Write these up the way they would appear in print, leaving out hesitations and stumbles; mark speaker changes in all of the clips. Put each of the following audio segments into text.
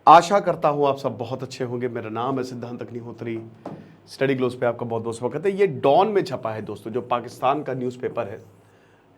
Speaker 1: आशा करता हूँ आप सब बहुत अच्छे होंगे। मेरा नाम है सिद्धांत अग्निहोत्री। स्टडी ग्लोस पे आपका बहुत बहुत स्वागत है। ये डॉन में छपा है दोस्तों, जो पाकिस्तान का न्यूज़पेपर है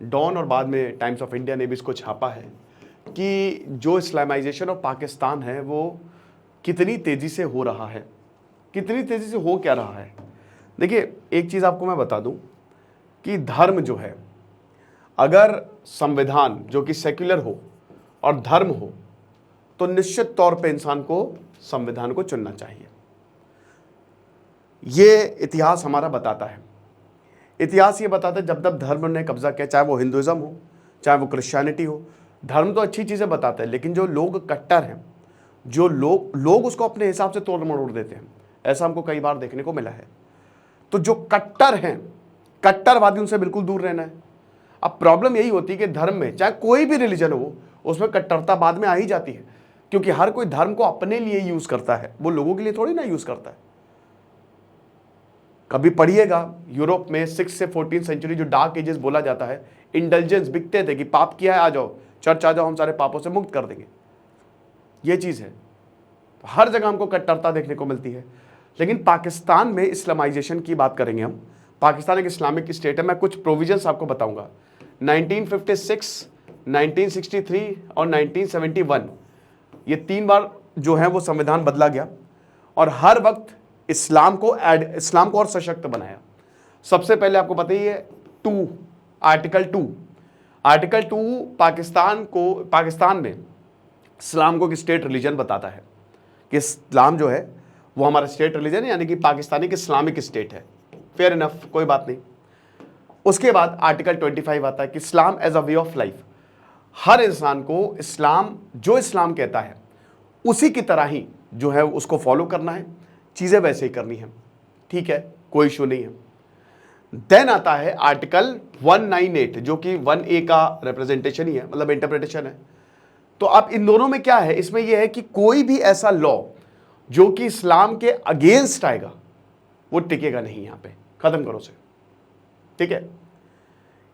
Speaker 1: डॉन, और बाद में टाइम्स ऑफ इंडिया ने भी इसको छापा है कि जो इस्लामाइजेशन ऑफ पाकिस्तान है वो कितनी तेज़ी से हो रहा है, कितनी तेज़ी से हो क्या रहा है। देखिए, एक चीज़ आपको मैं बता दूं कि धर्म जो है, अगर संविधान जो कि सेक्युलर हो और धर्म हो तो निश्चित तौर पे इंसान को संविधान को चुनना चाहिए। ये इतिहास हमारा बताता है। इतिहास ये बताता है जब जब धर्म ने कब्जा किया, चाहे वो हिंदुइज्म हो चाहे वो क्रिश्चियनिटी हो, धर्म तो अच्छी चीज़ें बताता है, लेकिन जो लोग कट्टर हैं, जो लोग उसको अपने हिसाब से तोड़ मरोड़ देते हैं। ऐसा हमको कई बार देखने को मिला है। तो जो कट्टर हैं, कट्टरवादी, उनसे बिल्कुल दूर रहना है। अब प्रॉब्लम यही होती है कि धर्म में, चाहे कोई भी रिलीजन हो, उसमें कट्टरता बाद में आ ही जाती है, क्योंकि हर कोई धर्म को अपने लिए यूज करता है, वो लोगों के लिए थोड़ी ना यूज करता है। कभी पढ़िएगा, यूरोप में 6 से 14 सेंचुरी जो डार्क एजेस बोला जाता है, इंडल्जेंस बिकते थे कि पाप किया है, आ जाओ चर्च, आ जाओ, हम सारे पापों से मुक्त कर देंगे। ये चीज है। तो हर जगह हमको कट्टरता देखने को मिलती है। लेकिन पाकिस्तान में इस्लामाइजेशन की बात करेंगे हम। पाकिस्तान एक इस्लामिक स्टेट है। मैं कुछ प्रोविजंस आपको बताऊंगा। 1956, 1963 और 1971, ये 3 बार जो है वो संविधान बदला गया, और हर वक्त इस्लाम को और सशक्त बनाया। सबसे पहले आपको पता ही है आर्टिकल 2 पाकिस्तान में इस्लाम को स्टेट रिलीजन बताता है कि इस्लाम जो है वो हमारा स्टेट रिलीजन है, यानी कि पाकिस्तानी की इस्लामिक स्टेट है। फेयर इनफ, कोई बात नहीं। उसके बाद आर्टिकल 25 आता है कि Islam as a way of life. हर इंसान को इस्लाम, जो इस्लाम कहता है उसी की तरह ही जो है उसको फॉलो करना है, चीजें वैसे ही करनी है। ठीक है, कोई इशू नहीं है। देन आता है आर्टिकल 198, जो कि 1A का रिप्रेजेंटेशन ही है, मतलब इंटरप्रिटेशन है। तो अब इन दोनों में क्या है, इसमें यह है कि कोई भी ऐसा लॉ जो कि इस्लाम के अगेंस्ट आएगा वो टिकेगा नहीं, यहां पे खत्म करो से। ठीक है।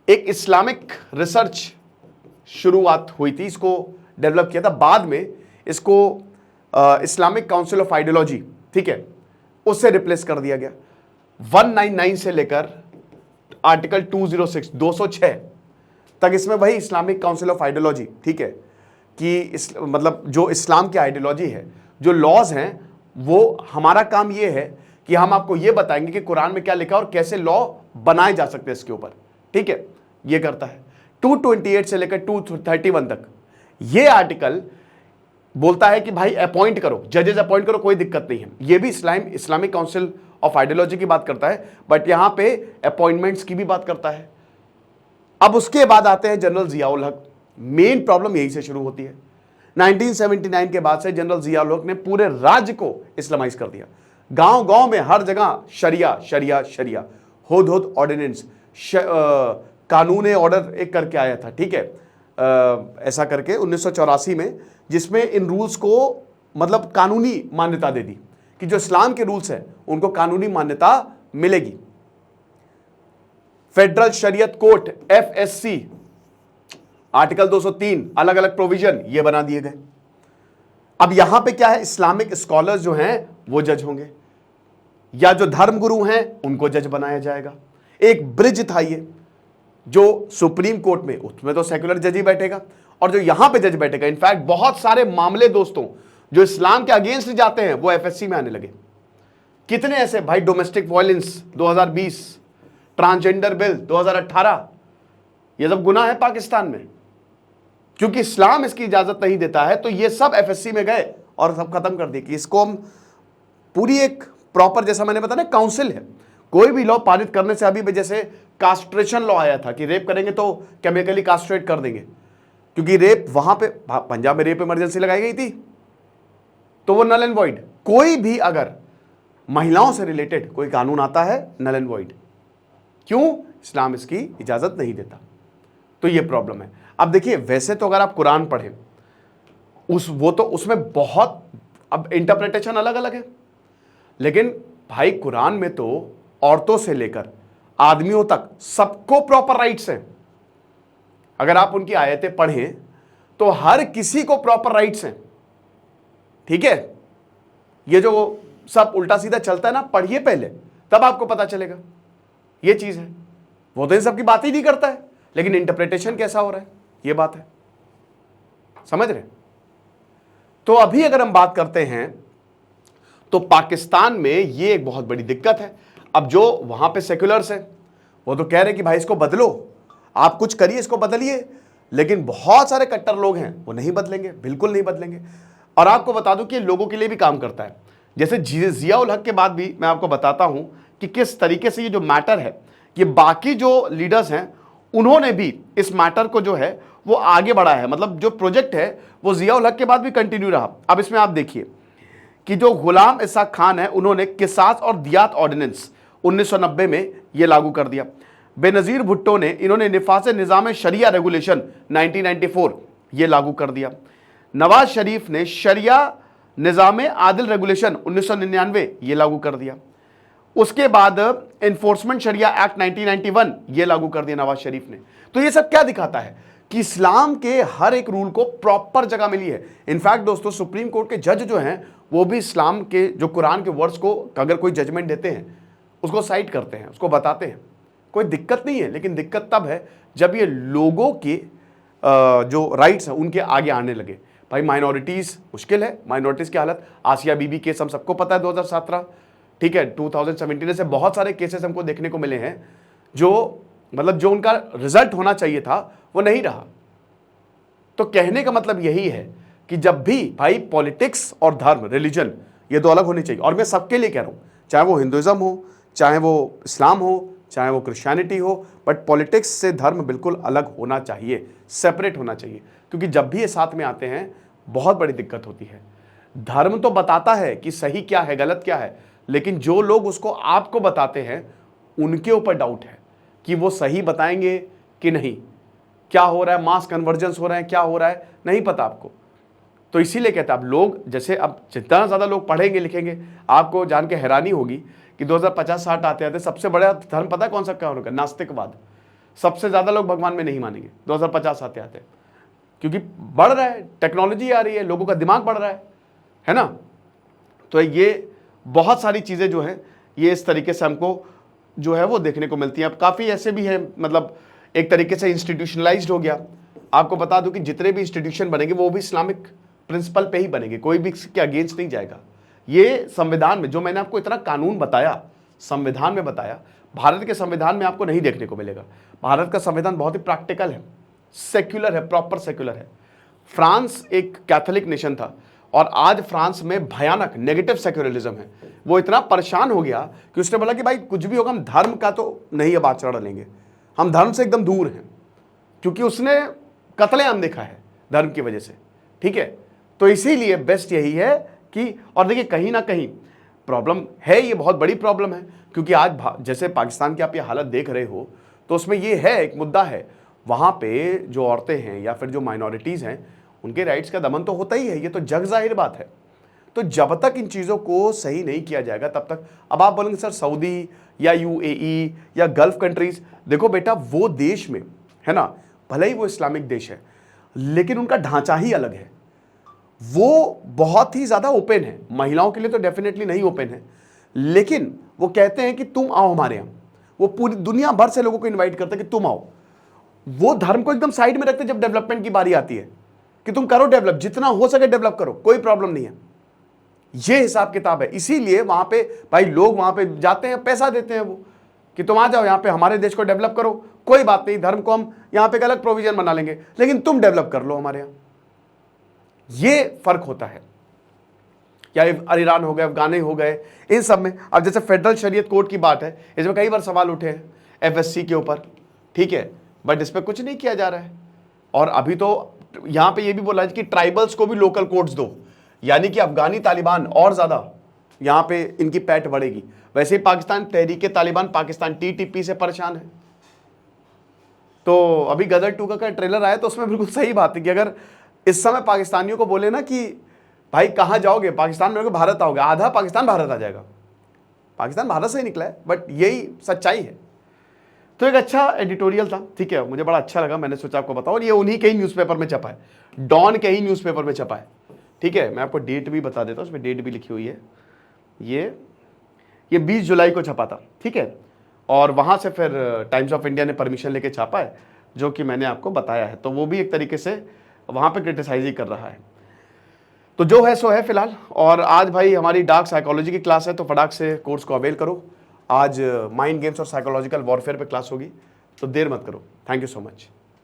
Speaker 1: एक इस्लामिक रिसर्च शुरुआत हुई थी, इसको डेवलप किया था, बाद में इसको इस्लामिक काउंसिल ऑफ आइडियोलॉजी, ठीक है, उससे रिप्लेस कर दिया गया। 199 से लेकर आर्टिकल 206 तक इसमें वही इस्लामिक काउंसिल ऑफ आइडियोलॉजी, ठीक है, कि मतलब जो इस्लाम की आइडियोलॉजी है, जो लॉज हैं, वो हमारा काम ये है कि हम आपको ये बताएंगे कि कुरान में क्या लिखा है और कैसे लॉ बनाए जा सकते हैं इसके ऊपर। ठीक है, ये करता है। 228 से लेकर 231 तक ये आर्टिकल बोलता है कि भाई अपॉइंट करो, जजेस अपॉइंट करो, कोई दिक्कत नहीं है। ये भी इस्लामिक काउंसिल ऑफ आइडियोलॉजी की बात करता है, बट यहां पे अपॉइंटमेंट्स की भी बात करता है। अब उसके बाद आते हैं जनरल जियाउल हक। मेन प्रॉब्लम यहीं से शुरू होती है। 1979 के बाद से जनरल जियाउल हक ने पूरे राज्य को इस्लामाइज कर दिया। गांव गांव में हर जगह शरिया शरिया शरिया, हुद ऑर्डिनेंस, कानून ऑर्डर एक करके आया था, ठीक है, ऐसा करके 1984 में, जिसमें इन रूल्स को मतलब कानूनी मान्यता दे दी कि जो इस्लाम के रूल्स हैं उनको कानूनी मान्यता मिलेगी। फेडरल शरीयत कोर्ट FSC, आर्टिकल 203, अलग अलग प्रोविजन ये बना दिए गए। अब यहां पे क्या है, इस्लामिक स्कॉलर्स जो हैं वो जज होंगे, या जो धर्म गुरु हैं उनको जज बनाया जाएगा। एक ब्रिज था ये, जो सुप्रीम कोर्ट में, उसमें तो सेक्युलर जज ही बैठेगा, और जो यहां पे जज बैठेगा। इनफैक्ट बहुत सारे मामले दोस्तों जो इस्लाम के अगेंस्ट जाते हैं वो FSC में आने लगे। कितने ऐसे भाई, डोमेस्टिक वायलेंस 2020, ट्रांसजेंडर बिल 2018, ये सब गुनाह है पाकिस्तान में, क्योंकि इस्लाम इसकी इजाजत नहीं देता है। तो ये सब FSC में गए और सब खत्म कर दिए कि इसको हम पूरी एक प्रॉपर, जैसा मैंने बताया ना, काउंसिल है। कोई भी लॉ पारित करने से, अभी जैसे कास्ट्रेशन लॉ आया था कि रेप करेंगे तो केमिकली कास्ट्रेट कर देंगे, क्योंकि रेप वहां पे पंजाब में रेप इमरजेंसी लगाई गई थी, तो वो नल एंड वॉइड। कोई भी अगर महिलाओं से रिलेटेड कोई कानून आता है, नल एंड वॉइड। क्यों? इस्लाम इसकी इजाजत नहीं देता। तो ये प्रॉब्लम है। अब देखिए, वैसे तो अगर आप कुरान पढ़ें, उसमें बहुत, अब इंटरप्रिटेशन अलग अलग है, लेकिन भाई कुरान में तो औरतों से लेकर आदमियों तक सबको प्रॉपर राइट्स हैं। अगर आप उनकी आयतें पढ़ें तो हर किसी को प्रॉपर राइट्स हैं। ठीक है, ये जो सब उल्टा सीधा चलता है ना, पढ़िए पहले, तब आपको पता चलेगा। ये चीज है, वो तो इन सब की बात ही नहीं करता है, लेकिन इंटरप्रिटेशन कैसा हो रहा है, ये बात है, समझ रहे। तो अभी अगर हम बात करते हैं तो पाकिस्तान में ये एक बहुत बड़ी दिक्कत है। अब जो वहां पे सेक्युलर्स हैं वो तो कह रहे हैं कि भाई इसको बदलो, आप कुछ करिए, इसको बदलिए, लेकिन बहुत सारे कट्टर लोग हैं वो नहीं बदलेंगे, बिल्कुल नहीं बदलेंगे। और आपको बता दूं कि लोगों के लिए भी काम करता है। जैसे जियाउल हक के बाद भी मैं आपको बताता हूं कि किस तरीके से ये जो मैटर है, ये बाकी जो लीडर्स हैं उन्होंने भी इस मैटर को जो है वो आगे बढ़ा है। मतलब जो प्रोजेक्ट है वो जियाउल हक के बाद भी कंटिन्यू रहा। अब इसमें आप देखिए कि जो गुलाम इसाक खान है, उन्होंने किसास और दियात ऑर्डिनेंस 1990 में ये लागू कर दिया। बेनज़ीर भुट्टो ने, इन्होंने निफाज निज़ाम शरिया रेगुलेशन 1994 ये लागू कर दिया। नवाज शरीफ ने शरिया निज़ाम आदिल रेगुलेशन 1999 ये लागू कर दिया। उसके बाद एनफोर्समेंट शरिया एक्ट 1991 ये लागू कर दिया नवाज शरीफ ने। तो ये सब क्या दिखाता है कि इस्लाम के हर एक रूल को प्रॉपर जगह मिली है। इनफैक्ट दोस्तों, सुप्रीम कोर्ट के जज जो हैं वो भी इस्लाम के जो कुरान के वर्ड्स को अगर कोई जजमेंट देते हैं उसको साइट करते हैं, उसको बताते हैं, कोई दिक्कत नहीं है। लेकिन दिक्कत तब है जब ये लोगों के जो राइट्स हैं उनके आगे आने लगे। भाई माइनॉरिटीज़ मुश्किल है, माइनॉरिटीज़ की हालत, आसिया बीबी केस हम सबको पता है 2017, ठीक है, 2017 से बहुत सारे केसेस हमको देखने को मिले हैं जो मतलब जो उनका रिजल्ट होना चाहिए था वो नहीं रहा। तो कहने का मतलब यही है कि जब भी भाई पॉलिटिक्स और धर्म, रिलीजन, ये दो अलग होनी चाहिए। और मैं सबके लिए कह रहा हूं, चाहे वो हिंदुइज्म हो, चाहे वो इस्लाम हो, चाहे वो क्रिश्चियनिटी हो, बट पॉलिटिक्स से धर्म बिल्कुल अलग होना चाहिए, सेपरेट होना चाहिए। क्योंकि जब भी ये साथ में आते हैं बहुत बड़ी दिक्कत होती है। धर्म तो बताता है कि सही क्या है, गलत क्या है, लेकिन जो लोग उसको आपको बताते हैं उनके ऊपर डाउट है कि वो सही बताएंगे कि नहीं। क्या हो रहा है, मास कन्वर्जेंस हो रहे हैं, क्या हो रहा है नहीं पता आपको। तो इसीलिए कहता है, अब लोग जैसे अब जितना ज़्यादा लोग पढ़ेंगे लिखेंगे, आपको जान के हैरानी होगी कि 2050-60 आते आते सबसे बड़ा धर्म पता है कौन सा क्या होगा? नास्तिकवाद। सबसे ज़्यादा लोग भगवान में नहीं मानेंगे 2050 आते आते, क्योंकि बढ़ रहा है, टेक्नोलॉजी आ रही है, लोगों का दिमाग बढ़ रहा है ना। तो ये बहुत सारी चीज़ें जो हैं ये इस तरीके से हमको जो है वो देखने को मिलती हैं। अब काफ़ी ऐसे भी हैं, मतलब एक तरीके से इंस्टीट्यूशनलाइज्ड हो गया। आपको बता दूं कि जितने भी इंस्टीट्यूशन बनेंगे वो भी इस्लामिक प्रिंसिपल पे ही बनेंगे, कोई भी इसके अगेंस्ट नहीं जाएगा। ये संविधान में जो मैंने आपको इतना कानून बताया, संविधान में बताया, भारत के संविधान में आपको नहीं देखने को मिलेगा। भारत का संविधान बहुत ही प्रैक्टिकल है, सेक्युलर है, प्रॉपर सेक्युलर है। फ्रांस एक कैथोलिक नेशन था और आज फ्रांस में भयानक नेगेटिव सेक्युलरिज्म है। वो इतना परेशान हो गया कि उसने बोला कि भाई कुछ भी होगा हम धर्म का तो नहीं अब आचरण लेंगे, हम धर्म से एकदम दूर हैं, क्योंकि उसने कत्लेआम देखा है धर्म की वजह से। ठीक है, तो इसीलिए बेस्ट यही है कि, और देखिए कहीं ना कहीं प्रॉब्लम है, ये बहुत बड़ी प्रॉब्लम है, क्योंकि आज जैसे पाकिस्तान की आप ये हालत देख रहे हो तो उसमें ये है, एक मुद्दा है, वहाँ पे जो औरतें हैं या फिर जो माइनॉरिटीज़ हैं उनके राइट्स का दमन तो होता ही है, ये तो जग जाहिर बात है। तो जब तक इन चीज़ों को सही नहीं किया जाएगा तब तक, अब आप बोलेंगे सर सऊदी या यूएई या गल्फ कंट्रीज, देखो बेटा वो देश में है ना, भले ही वो इस्लामिक देश है लेकिन उनका ढांचा ही अलग है। वो बहुत ही ज़्यादा ओपन है, महिलाओं के लिए तो डेफिनेटली नहीं ओपन है, लेकिन वो कहते हैं कि तुम आओ हमारे यहाँ। वो पूरी दुनिया भर से लोगों को इन्वाइट करते हैं कि तुम आओ। वो धर्म को एकदम साइड में रखते जब डेवलपमेंट की बारी आती है कि तुम करो डेवलप, जितना हो सके डेवलप करो, कोई प्रॉब्लम नहीं है। ये हिसाब किताब है। इसीलिए वहां पे भाई लोग वहां पे जाते हैं, पैसा देते हैं वो कि तुम आ जाओ यहाँ पे, हमारे देश को डेवलप करो, कोई बात नहीं, धर्म को हम यहाँ पे एक अलग प्रोविजन बना लेंगे, लेकिन तुम डेवलप कर लो हमारे यहाँ। ये फर्क होता है। या ईरान हो गए, अफगाने हो गए, इन सब में। अब जैसे फेडरल शरीयत कोर्ट की बात है, इसमें कई बार सवाल उठे हैं एफएससी के ऊपर, ठीक है, बट इस पर कुछ नहीं किया जा रहा है। और अभी तो यहाँ पे ये भी बोला है कि ट्राइबल्स को भी लोकल कोर्ट्स दो, यानी कि अफगानी तालिबान और ज़्यादा यहाँ पे इनकी पैठ बढ़ेगी। वैसे ही पाकिस्तान तहरीक तालिबान पाकिस्तान टीटीपी से परेशान है। तो अभी गदर 2 का ट्रेलर आया तो उसमें बिल्कुल सही बात है कि अगर इस समय पाकिस्तानियों को बोले ना कि भाई कहाँ जाओगे, पाकिस्तान में भारत आओगे, आधा पाकिस्तान भारत आ जाएगा। पाकिस्तान भारत से ही निकला है, बट यही सच्चाई है। तो एक अच्छा एडिटोरियल था, ठीक है, मुझे बड़ा अच्छा लगा, मैंने सोचा आपको बताओ। और ये उन्हीं के ही न्यूज़पेपर में छपा है, डॉन के ही न्यूज़पेपर में छपा है, ठीक है, मैं आपको डेट भी बता देता हूँ, उसमें डेट भी लिखी हुई है। ये 20 जुलाई को छपा था, ठीक है। और वहाँ से फिर टाइम्स ऑफ इंडिया ने परमिशन लेके छापा है, जो कि मैंने आपको बताया है। तो वो भी एक तरीके से वहाँ पे क्रिटिसाइज ही कर रहा है। तो जो है सो है फिलहाल। और आज भाई हमारी डार्क साइकोलॉजी की क्लास है, तो फटाक से कोर्स को अवेल करो। आज माइंड गेम्स और साइकोलॉजिकल वॉरफेयर पे क्लास होगी, तो देर मत करो। Thank you so much.